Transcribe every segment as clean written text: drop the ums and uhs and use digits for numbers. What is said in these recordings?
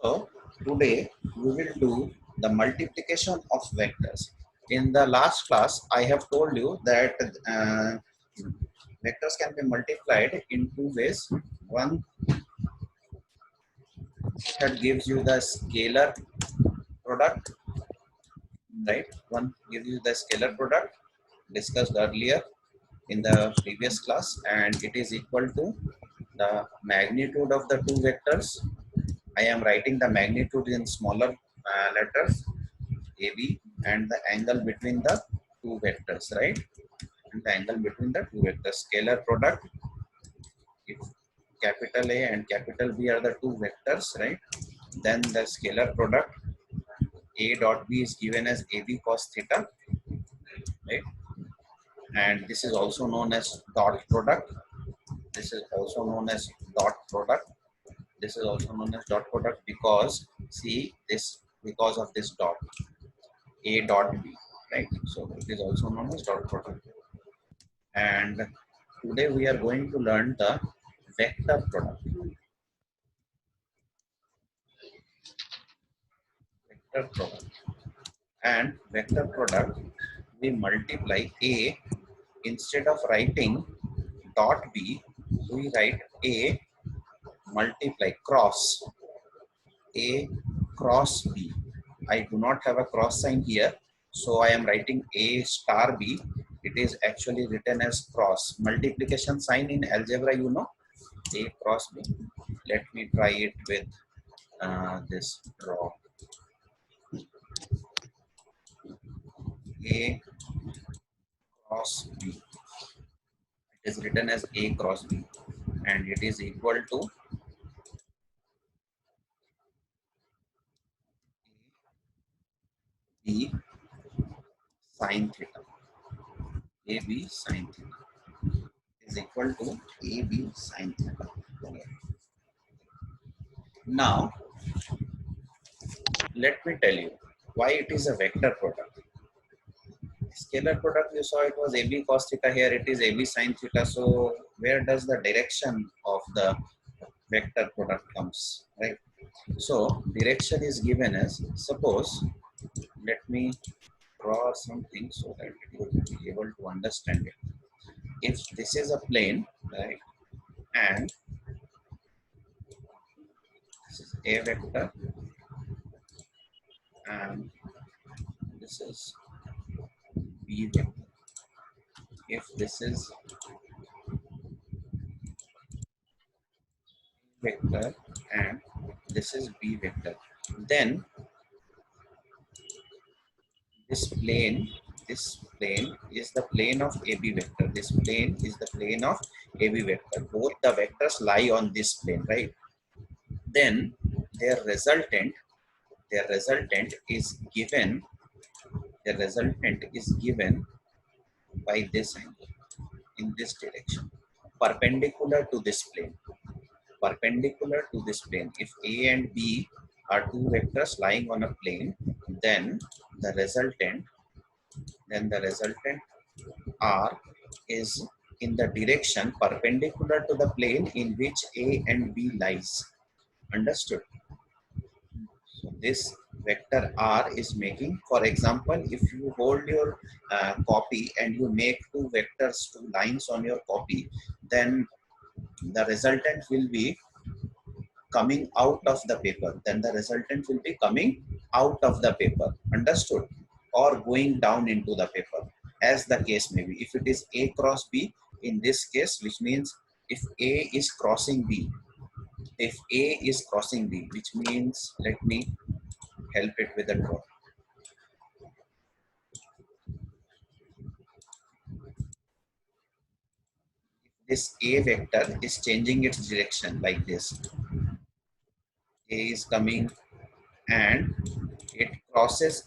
So today we will do the multiplication of vectors. In the last class, I have told you that vectors can be multiplied in two ways. One that gives you the scalar product, right? One gives you the scalar product discussed earlier in the previous class, and it is equal to the magnitude of the two vectors. I am writing the magnitude in smaller letters AB and the angle between the two vectors, right? And the angle between the two vectors. Scalar product, if capital A and capital B are the two vectors, right? Then the scalar product A dot B is given as AB cos theta, right? And this is also known as dot product. This is also known as dot product. This is also known as dot product because see this because of this dot A dot B, right? So it is also known as dot product. And today we are going to learn the vector product. Vector product. And vector product, we multiply A instead of writing dot B, we write A multiply cross A cross B. I do not have a cross sign here, so I am writing A star B. It is actually written as cross. Multiplication sign in algebra, you know, A cross B. Let me try it with this draw. A cross B. It is written as A cross B, and it is equal to B sine theta. AB sine theta is equal to AB sine theta. Okay. Now, let me tell you why it is a vector product. Scalar product, you saw it was AB cos theta, here it is AB sine theta. So where does the direction of the vector product comes, right? So direction is given as, suppose, let me draw something so that you will be able to understand it. If this is a plane, right, and this is A vector, and this is B vector. If this is vector and this is B vector, then this plane is the plane of AB vector. This plane is the plane of AB vector. Both the vectors lie on this plane, right? Then their resultant is given by this angle in this direction, perpendicular to this plane. Perpendicular to this plane. If A and B are two vectors lying on a plane, then the resultant R is in the direction perpendicular to the plane in which A and B lies. Understood? So this vector R is making, for example, if you hold your copy and you make two vectors, two lines on your copy, then the resultant will be coming out of the paper. Then the resultant will be coming out of the paper. Understood? Or going down into the paper, as the case may be. If it is A cross B, in this case, which means if A is crossing B, if A is crossing B, which means, let me help it with a draw. This A vector is changing its direction like this. A is coming and it crosses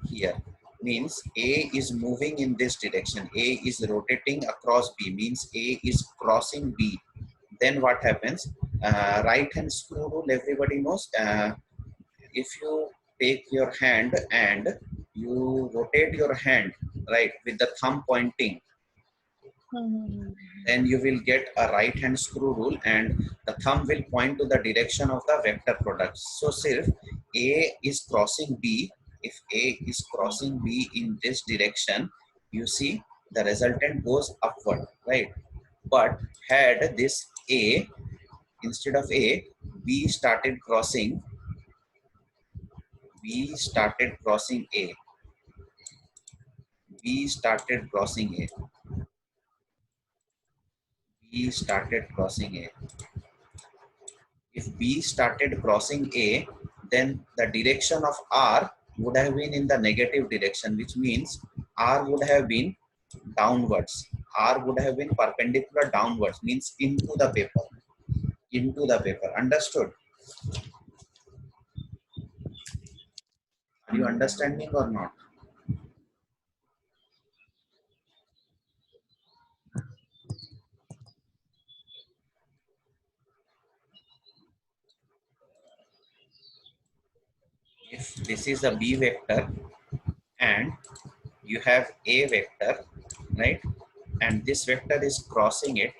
here, means A is moving in this direction. A is rotating across B, means A is crossing B. Then what happens? Right hand screw rule, everybody knows. If you take your hand and you rotate your hand, right, with the thumb pointing, Hmm. Then you will get a right hand screw rule and the thumb will point to the direction of the vector products. So if A is crossing B, if A is crossing B in this direction, you see the resultant goes upward, right? But had this A, instead of A, B started crossing, B started crossing A, B started crossing A, B started crossing A. If B started crossing A, then the direction of R would have been in the negative direction, which means R would have been downwards. R would have been perpendicular downwards, means into the paper. Into the paper. Understood? Are you understanding or not? If this is a B vector and you have A vector, right? And this vector is crossing it,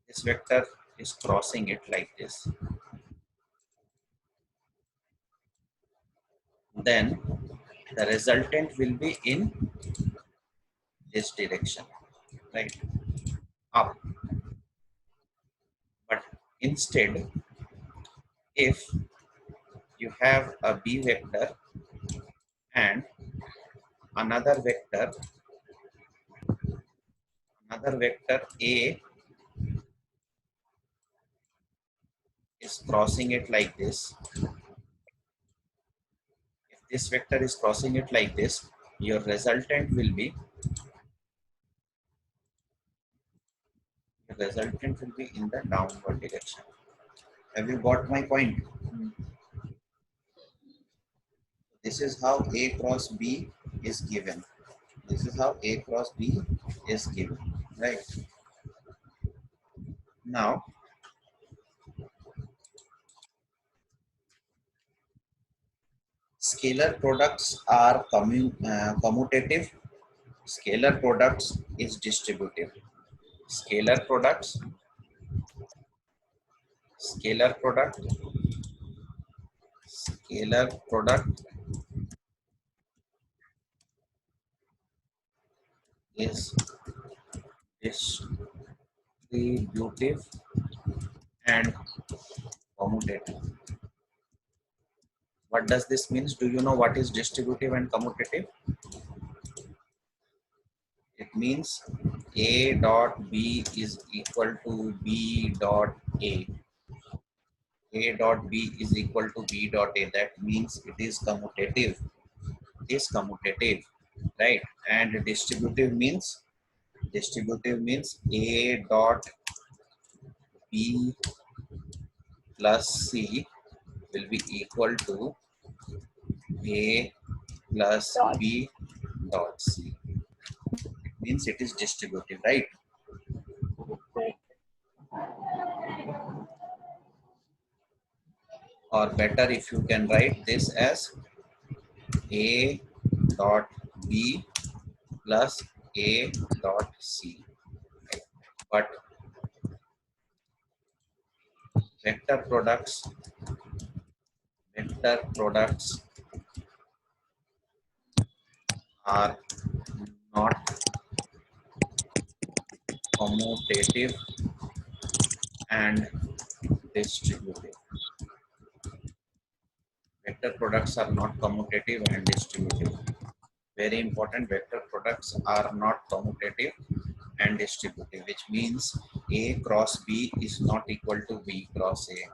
this vector is crossing it like this, then the resultant will be in this direction, right? Up. But instead, if you have a B vector and another vector, another vector A is crossing it like this. If this vector is crossing it like this, your resultant will be in the downward direction. Have you got my point? This is how A cross B is given. This is how A cross B is given, right? Now, scalar products are commutative. Scalar products is distributive. Scalar products, scalar product, scalar product is distributive and commutative. What does this means? Do you know what is distributive and commutative? It means A dot B is equal to B dot A. A dot B is equal to B dot A. That means it is commutative. It is commutative, right? And distributive means A dot B plus C will be equal to A plus Dot. B dot C. It means it is distributive, right? Or better, if you can write this as A dot B plus A dot C. But vector products, vector products are not commutative and distributive. Vector products are not commutative and distributive. Very important, vector products are not commutative and distributive, which means A cross B is not equal to B cross A.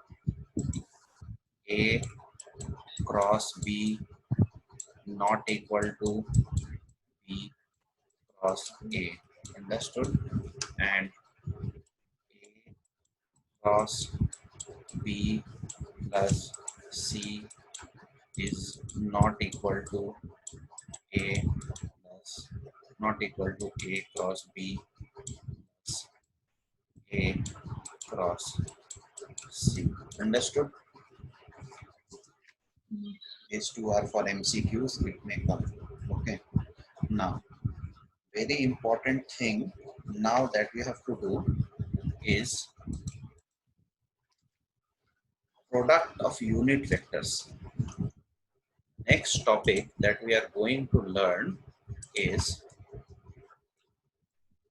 A cross B not equal to B cross A. Understood? And A cross B plus C is not equal to A plus not equal to A cross B plus A cross C. Understood? These two are for MCQs. It may come. Okay. Now, very important thing now that we have to do is product of unit vectors. Next topic that we are going to learn is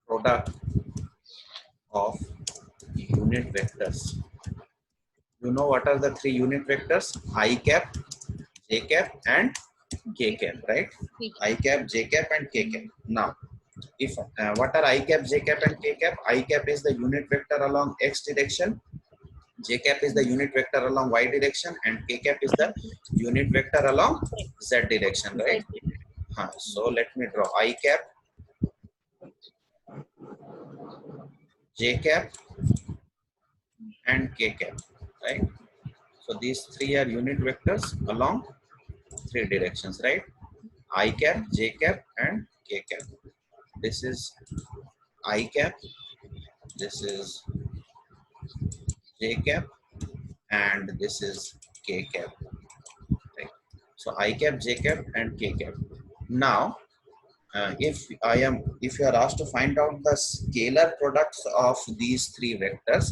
product of unit vectors. You know what are the three unit vectors? I cap, j cap and k cap, right? I cap, j cap and k cap. Now if what are I cap, j cap and k cap? I cap is the unit vector along x direction, j cap is the unit vector along y direction, and k cap is the unit vector along z direction, right? So let me draw I cap, j cap and k cap, right? So these three are unit vectors along three directions, right? I cap, j cap and k cap. This is I cap, this is j cap and this is k cap, right? So I cap, j cap and k cap. Now if you are asked to find out the scalar products of these three vectors,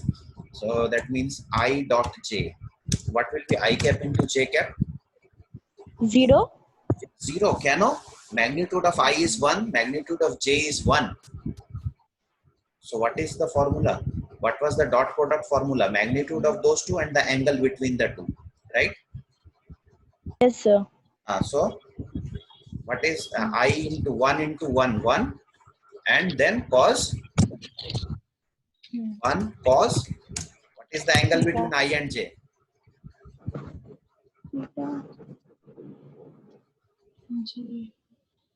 so that means I dot j, what will be I cap into j cap? 0. 0. Cano, magnitude of I is 1, magnitude of j is 1. So what is the formula? What was the dot product formula? Magnitude of those two and the angle between the two, right? Yes, sir. So what is I into 1 into 1 1 and then cos 1 cos, what is the angle between I and j?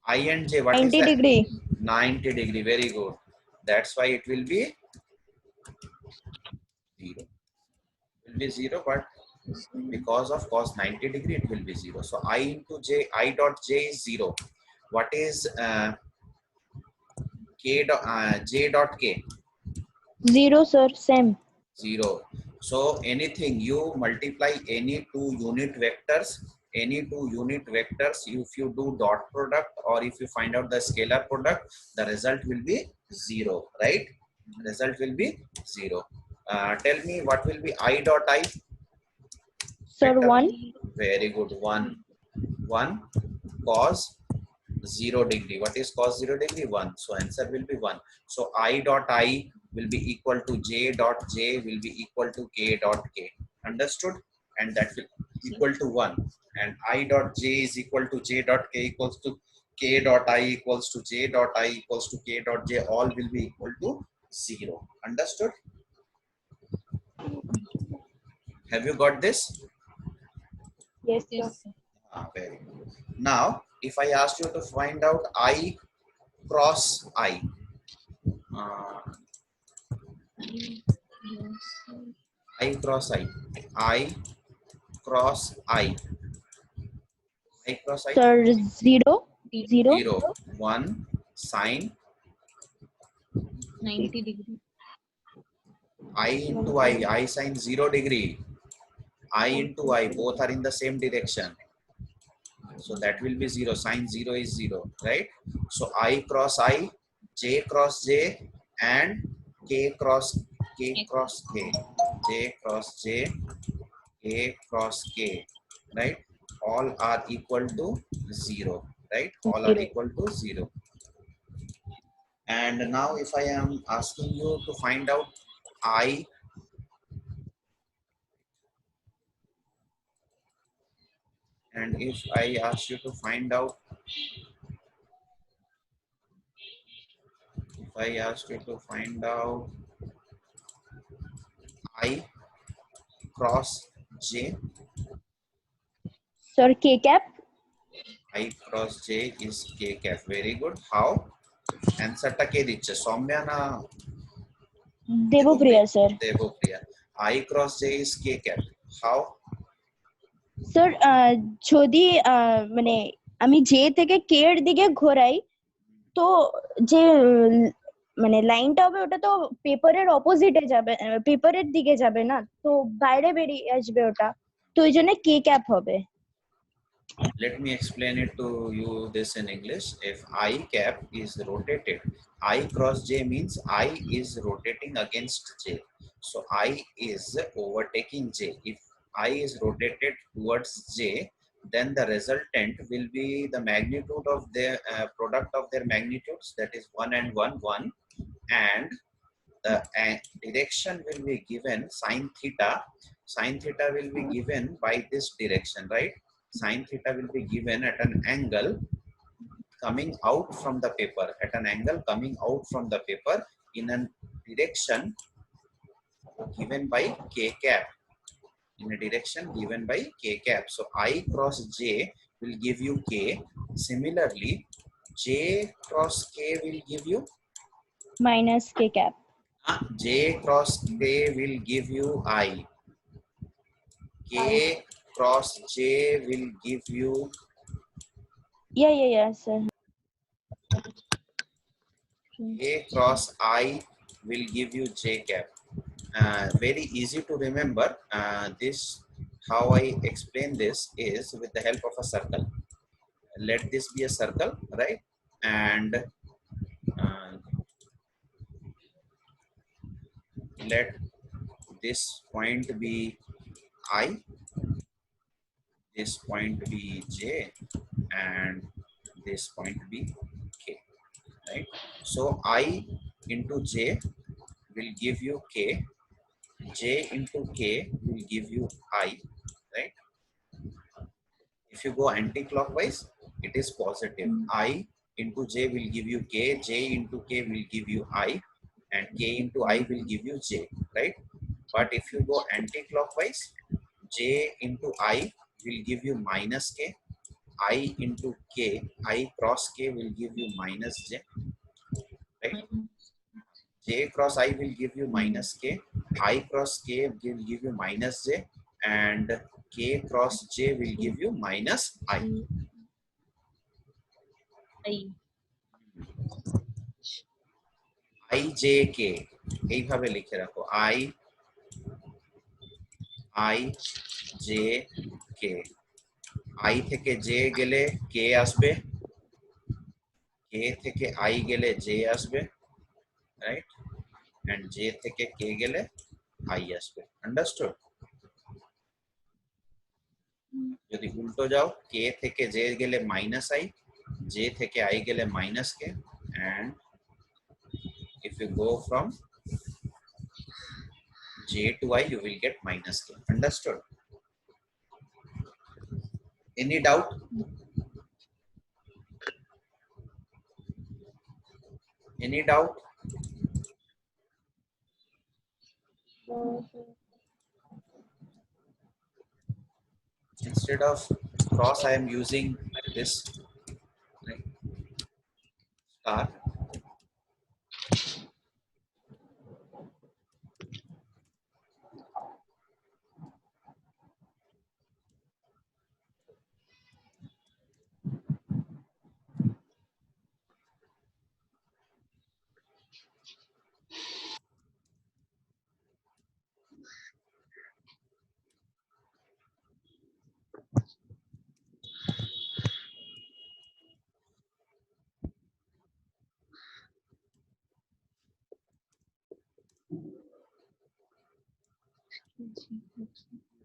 I and j, what is 90 that? degree. 90 degree, very good. That's why it will be 0. It will be 0, but because of cos 90 degree, it will be 0. So I into j, I dot j is 0. What is k dot, j dot k? 0, sir. Same. 0. So anything you multiply any two unit vectors, if you do dot product or if you find out the scalar product, the result will be 0, right? Result will be 0. Tell me what will be I dot I? Sir, Vector. 1. Very good. 1 cos 0 degree. What is cos 0 degree? 1. So answer will be 1. So I dot I will be equal to j dot j will be equal to k dot k. Understood? And that will equal to 1. And I dot j is equal to j dot k equals to k dot I equals to j dot I equals to k dot j. All will be equal to 0. Understood? Have you got this? Yes, sir. Very good. Now, if I ask you to find out I cross I, I cross I, I cross I, I cross I. Sir, 0. 0. 0, 1 sine 90 degree. I into I sine 0 degree. I into I, both are in the same direction. So that will be 0. Sine 0 is 0, right? So I cross I, j cross j, and k cross k, j cross j, k cross k, right? All are equal to 0, right? All are 0. equal to 0. And now if I am asking you to find out I, and if I ask you to find out, if I ask you to find out I cross j, Sir, k cap. I cross j is k cap. Very good. How? Answer ta ke diche? Soumya na Devopriya, sir. Devopriya. I cross j is k cap. How? Sir যদি মানে আমি J থেকে কে এর দিকে ঘোরাই, তো যে মানে লাইনটা হবে ওটা তো পেপারের অপোজিটে যাবে, পেপারের দিকে যাবে না, তো বাইরে বেরিয়ে আসবে ওটা, তো ওই জন্য কে ক্যাপ হবে। Let me explain it to you this in English. If I cap is rotated, I cross j means I is rotating against j. So I is overtaking j. If I is rotated towards j, then the resultant will be the magnitude of their product of their magnitudes, that is 1 and 1 1, and the direction will be given sine theta. Sine theta will be given by this direction, right? Sine theta will be given at an angle coming out from the paper, at an angle coming out from the paper in a direction given by k cap, in a direction given by k cap. So I cross j will give you k. Similarly, j cross k will give you minus k cap. j cross k will give you I. K cross j will give you Yeah, sir. k cross I will give you j cap. Very easy to remember. This how I explain this is with the help of a circle. Let this be a circle, right? And let this point be I, this point be j, and this point be k, right? So I into j will give you k, j into k will give you I, right? If you go anti-clockwise, it is positive. I into j will give you k, j into k will give you I, and k into I will give you j, right? But if you go anti-clockwise, j into I will give you minus k, I into k, I cross k will give you minus j, right? J cross I will give you minus k, I cross k will give you minus j, and k cross j will give you minus I. I j k এইভাবে লিখে রাখো, I j k, I থেকে j গেলে k আসবে, k থেকে I গেলে j আসবে, right? And j থেকে k গেলে I আসবে। Understood? যদি উল্টো যাও, k থেকে j গেলে minus I, j থেকে I গেলে minus k, and if you go from j to I, you will get minus k. Understood? Any doubt? Any doubt? Instead of cross, I am using this, right, star.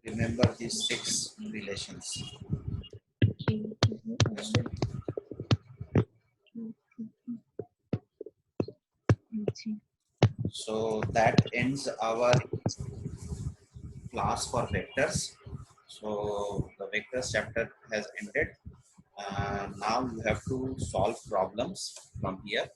Remember these 6 relations. Understood? So that ends our class for vectors. So the vectors chapter has ended. Now you have to solve problems from here.